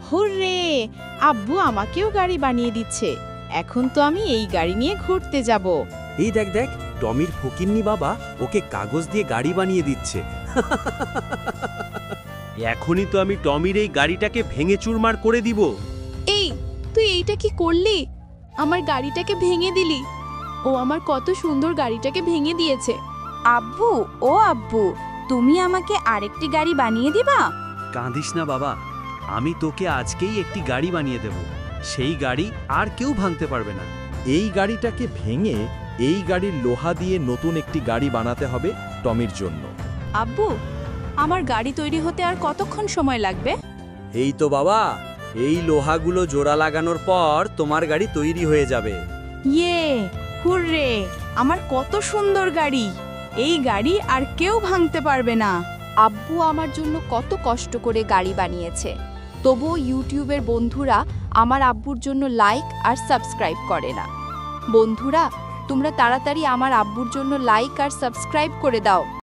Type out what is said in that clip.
Hurray! আব্বু আমাকেও গাড়ি বানিয়ে দিচ্ছে। এখন তো আমি এই গাড়ি নিয়ে ঘুরতে যাব। এই দেখ দেখ, টমির ফকিন্নি বাবা ওকে কাগজ দিয়ে গাড়ি বানিয়ে দিচ্ছে। এখনই তো আমি টমির এই গাড়িটাকে ভেঙে চুরমার করে দিব। এই, তুই এইটা কি করলি? আমার গাড়িটাকে ভেঙে দিলি। ও আমার কত সুন্দর গাড়িটাকে ভেঙে দিয়েছে। আব্বু, ও আব্বু, তুমি আমাকে আরেকটি গাড়ি বানিয়ে দিবা? কাঁদিস না বাবা, আমি তোকে আজকেই একটি গাড়ি বানিয়ে দেব। সেই গাড়ি আর কেউ ভাঙতে পারবে না। এই গাড়িটাকে ভেঙে এই গাড়ির লোহা দিয়ে নতুন একটি গাড়ি বানাতে হবে টমির জন্য। আব্বু, আমার গাড়ি তৈরি হতে আর কতক্ষণ সময় লাগবে? এই তো বাবা, এই লোহাগুলো জোড়া লাগানোর পর তোমার গাড়ি তৈরি হয়ে যাবে। ইয়ে! হুররে! আমার কত সুন্দর গাড়ি! এই গাড়ি আর কেউ ভাঙতে পারবে না। আব্বু আমার জন্য কত কষ্ট করে গাড়ি বানিয়েছে, তবুও ইউটিউবের বন্ধুরা আমার আব্বুর জন্য লাইক আর সাবস্ক্রাইব করে না। বন্ধুরা, তোমরা তাড়াতাড়ি আমার আব্বুর জন্য লাইক আর সাবস্ক্রাইব করে দাও।